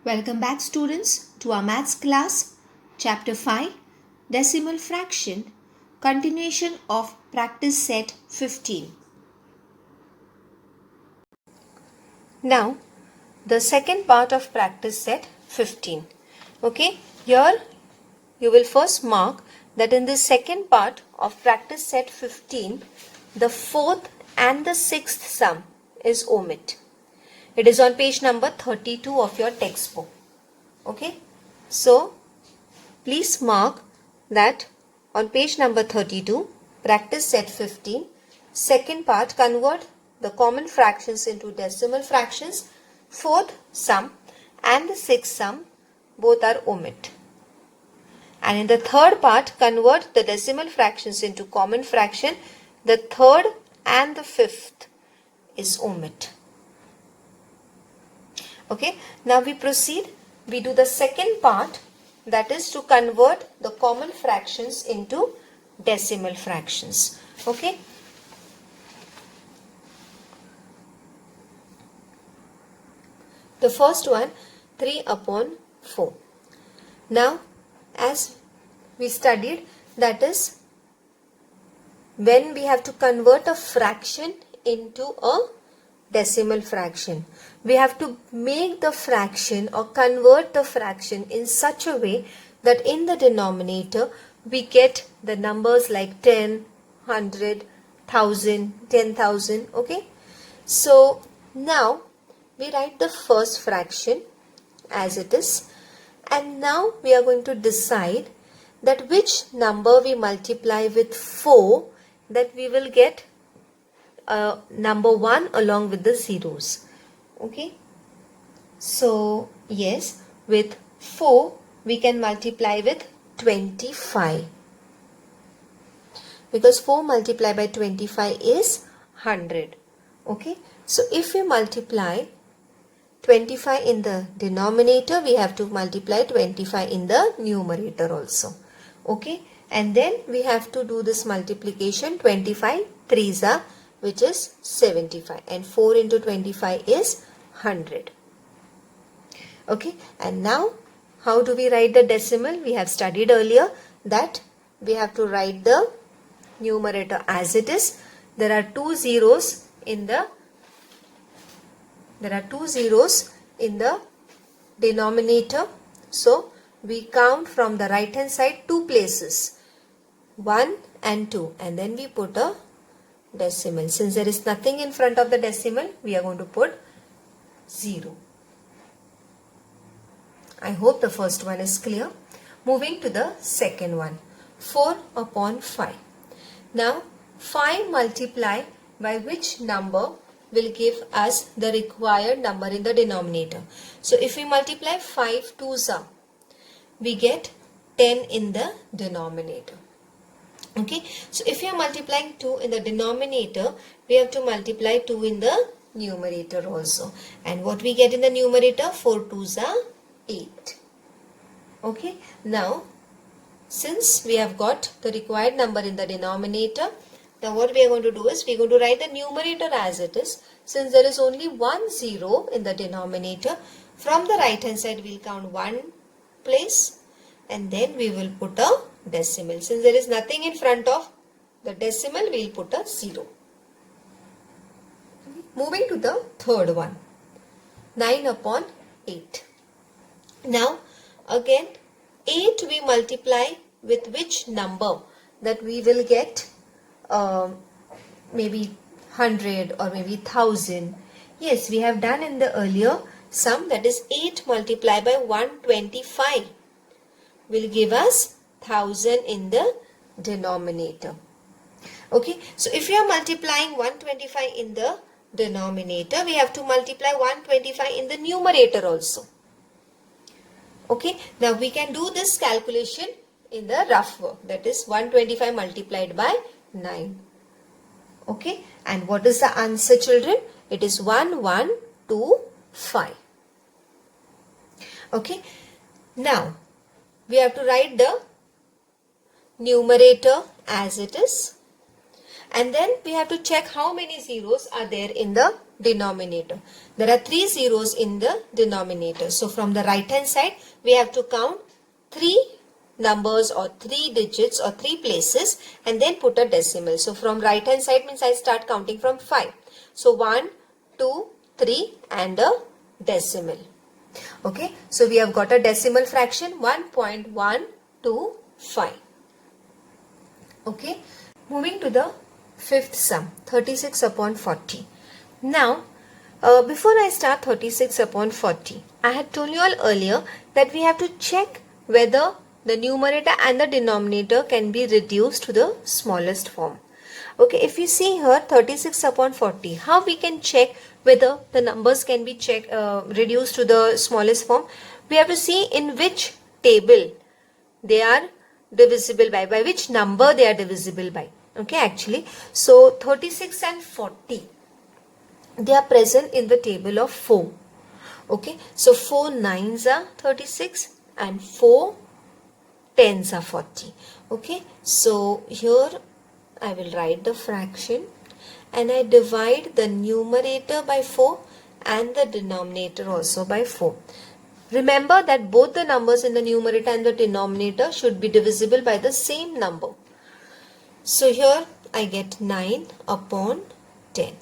Welcome back students to our maths class, chapter 5, decimal fraction, continuation of practice set 15. Now, the second part of practice set 15. Okay, here you will first mark that in the second part of practice set 15, the fourth and the sixth sum is omit. It is on page number 32 of your textbook. Okay, so please mark that on page number 32, practice set 15, second part, convert the common fractions into decimal fractions, fourth sum and the sixth sum both are omit. And in the third part, convert the decimal fractions into common fraction, the third and the fifth is omit. Okay, now we proceed. We do the second part, that is to convert the common fractions into decimal fractions. Okay. The first one, 3 upon 4. Now, as we studied, that is when we have to convert a fraction into a decimal fraction. We have to make the fraction or convert the fraction in such a way that in the denominator we get the numbers like 10, 100, 1000, 10,000. Okay. So now we write the first fraction as it is, and now we are going to decide that which number we multiply with 4 that we will get number 1 along with the zeros. Okay, so yes, with 4 we can multiply with 25 because 4 multiplied by 25 is 100. Okay, so if we multiply 25 in the denominator, we have to multiply 25 in the numerator also. Okay, and then we have to do this multiplication. 25 threes are, which is 75, and 4 into 25 is 100. Okay, and now how do we write the decimal? We have studied earlier that we have to write the numerator as it is. There are two zeros in the denominator, so we count from the right hand side two places, 1 and 2, and then we put a decimal. Since there is nothing in front of the decimal, we are going to put 0. I hope the first one is clear. Moving to the second one, 4 upon 5. Now 5 multiply by which number will give us the required number in the denominator. So if we multiply 5 twos are, we get 10 in the denominator. Okay, so if you are multiplying 2 in the denominator, we have to multiply 2 in the numerator also. And what we get in the numerator? 4 twos are 8. Okay, now since we have got the required number in the denominator, now what we are going to do is we are going to write the numerator as it is. Since there is only one zero in the denominator, from the right hand side we will count one place and then we will put a decimal. Since there is nothing in front of the decimal, we will put a 0. Moving to the third one, 9 upon 8. Now again 8 we multiply with which number that we will get maybe 100 or maybe 1000. Yes, we have done in the earlier sum, that is 8 multiplied by 125 will give us 1000 in the denominator. Okay, so if you are multiplying 125 in the denominator, we have to multiply 125 in the numerator also. Okay, now we can do this calculation in the rough work, that is 125 multiplied by 9. Okay, and what is the answer, children? It is 1125. Okay, now we have to write the numerator as it is, And then we have to check how many zeros are there in the denominator. There are 3 zeros in the denominator. So from the right hand side, we have to count 3 numbers or 3 digits or 3 places and then put a decimal. So from right hand side means I start counting from 5. So 1, 2, 3 and a decimal. Okay, so we have got a decimal fraction 1.125. Okay, moving to the fifth sum, 36 upon 40. Now, before I start 36 upon 40, I had told you all earlier that we have to check whether the numerator and the denominator can be reduced to the smallest form. Okay, if you see here 36 upon 40, how we can check whether the numbers can be reduced to the smallest form? We have to see in which table they are divisible by which number they are divisible by. Okay, actually, so 36 and 40, they are present in the table of 4. Okay, so 4 9s are 36 and 4 10s are 40. Okay, so here I will write the fraction and I divide the numerator by 4 and the denominator also by 4. Remember that both the numbers in the numerator and the denominator should be divisible by the same number. So here I get 9 upon 10.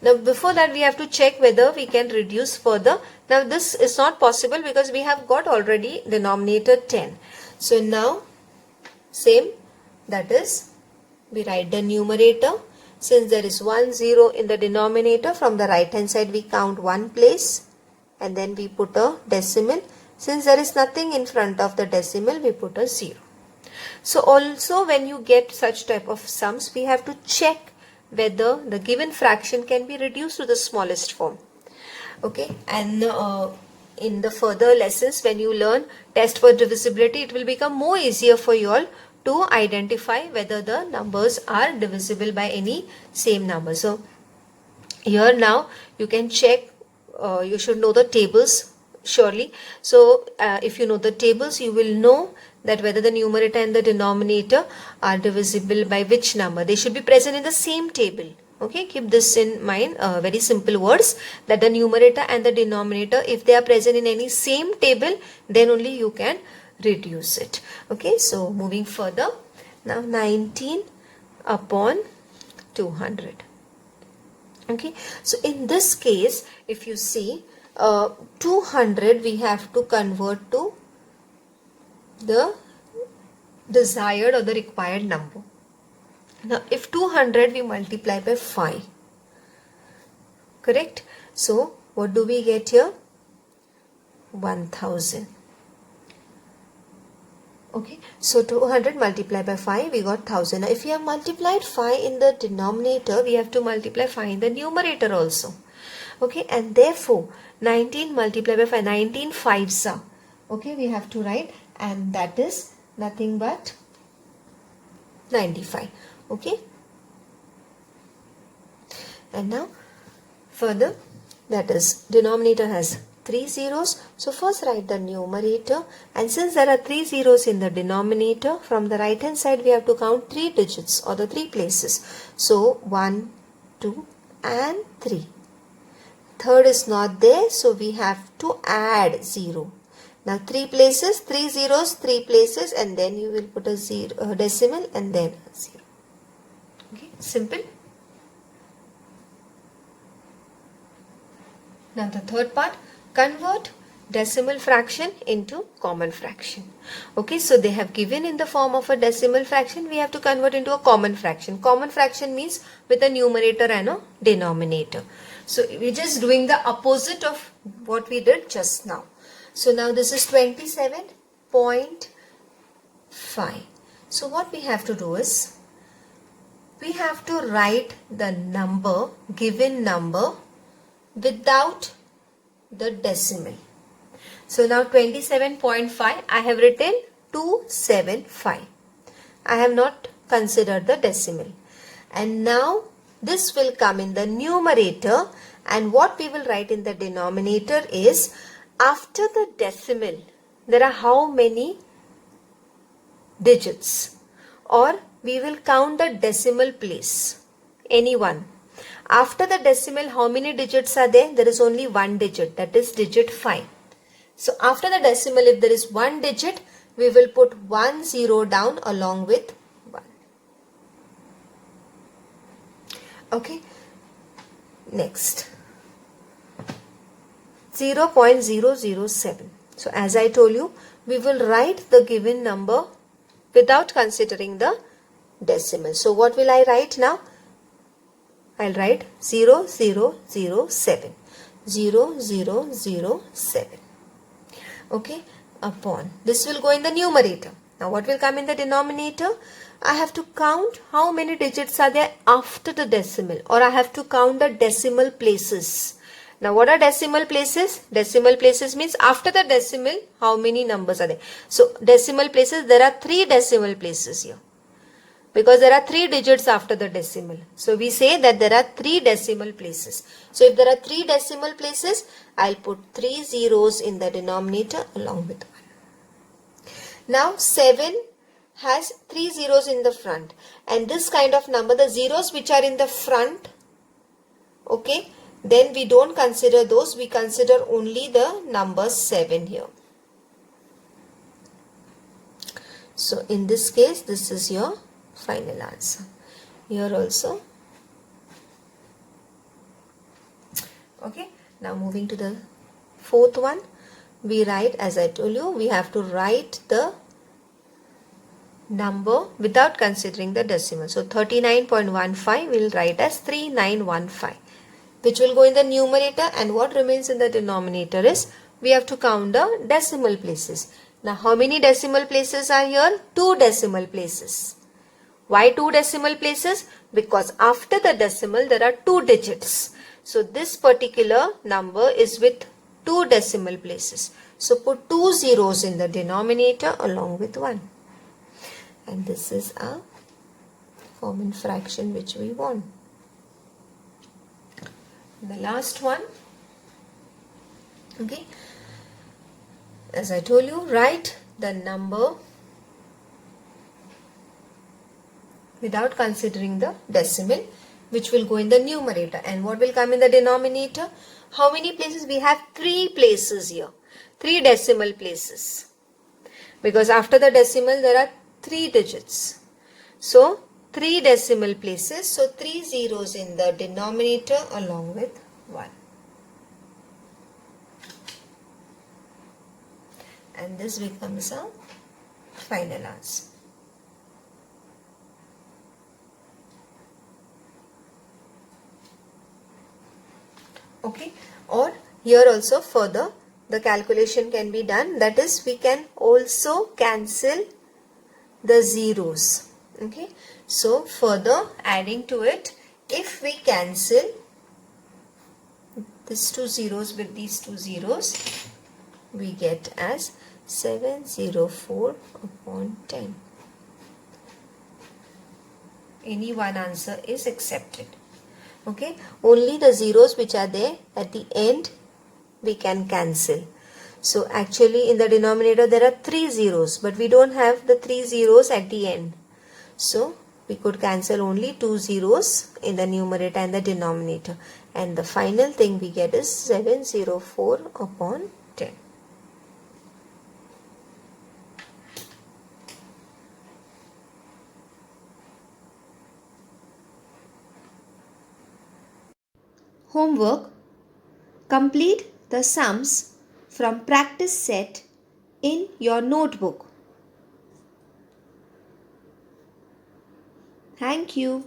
Now before that we have to check whether we can reduce further. Now this is not possible because we have got already denominator 10. So now same, that is we write the numerator. Since there is 1 0 in the denominator, from the right hand side we count 1 place and then we put a decimal. Since there is nothing in front of the decimal, we put a 0. So also when you get such type of sums, we have to check whether the given fraction can be reduced to the smallest form. Okay, and in the further lessons when you learn test for divisibility, it will become more easier for you all to identify whether the numbers are divisible by any same number. So here now you can check, you should know the tables surely. So if you know the tables, you will know that whether the numerator and the denominator are divisible by which number. They should be present in the same table. Okay, keep this in mind, very simple words, that the numerator and the denominator, if they are present in any same table, then only you can reduce it. Okay, so moving further, now 19 upon 200. Okay, so in this case, if you see 200, we have to convert to the desired or the required number. Now if 200 we multiply by 5, correct? So what do we get here? 1000. Okay, so 200 multiplied by 5, we got 1000. Now if we have multiplied 5 in the denominator, we have to multiply 5 in the numerator also. Okay, and therefore 19 multiplied by 5, 19 5s are. Okay, we have to write, and that is nothing but 95. Okay, and now further, that is denominator has 3 zeros. So first write the numerator, and since there are 3 zeros in the denominator, from the right hand side we have to count 3 digits or the 3 places. So 1, 2 and 3. Third is not there, so we have to add 0. Now 3 places, 3 zeros, 3 places, and then you will put a decimal and then 0. Okay, simple. Now the third part, convert decimal fraction into common fraction. Okay, so they have given in the form of a decimal fraction, we have to convert into a common fraction. Common fraction means with a numerator and a denominator. So we're just doing the opposite of what we did just now. So now this is 27.5. So what we have to do is, we have to write the number, given number, without the decimal. So now 27.5, I have written 275. I have not considered the decimal. And now this will come in the numerator, and what we will write in the denominator is, after the decimal, there are how many digits, or we will count the decimal place, any one. After the decimal, how many digits are there? There is only one digit, that is digit 5. So after the decimal, if there is one digit, we will put 1 0 down along with 1. Okay. Next, 0.007. So as I told you, we will write the given number without considering the decimal. So what will I write now? I'll write 0007. 0007. Okay, upon. This will go in the numerator. Now what will come in the denominator? I have to count how many digits are there after the decimal, or I have to count the decimal places. Now what are decimal places? Decimal places means after the decimal, how many numbers are there. So decimal places, there are 3 decimal places here, because there are 3 digits after the decimal. So we say that there are 3 decimal places. So if there are 3 decimal places, I'll put 3 zeros in the denominator along with 1. Now 7 has 3 zeros in the front, and this kind of number, the zeros which are in the front, okay, then we don't consider those, we consider only the number 7 here. So in this case, this is your final answer. Here also. Okay, now moving to the 4th one, we write, as I told you, we have to write the number without considering the decimal. So 39.15 we will write as 3915, which will go in the numerator, and what remains in the denominator is we have to count the decimal places. Now how many decimal places are here? 2 decimal places. Why 2 decimal places? Because after the decimal there are 2 digits. So this particular number is with 2 decimal places. So put 2 zeros in the denominator along with 1. And this is a Forman fraction which we want. The last one. Okay. As I told you, write the number without considering the decimal, which will go in the numerator. And what will come in the denominator? How many places? We have 3 places here. 3 decimal places. Because after the decimal there are 3 digits. So 3 decimal places. So 3 zeros in the denominator along with 1. And this becomes a final answer. Okay, or here also further the calculation can be done, that is we can also cancel the zeros. Okay, so further adding to it, if we cancel these 2 zeros with these 2 zeros, we get as 704 upon 10. Any one answer is accepted. Okay, only the zeros which are there at the end we can cancel. So actually in the denominator there are 3 zeros, but we don't have the 3 zeros at the end. So we could cancel only 2 zeros in the numerator and the denominator. And the final thing we get is 704 upon 10. Homework. Complete the sums from practice set in your notebook. Thank you.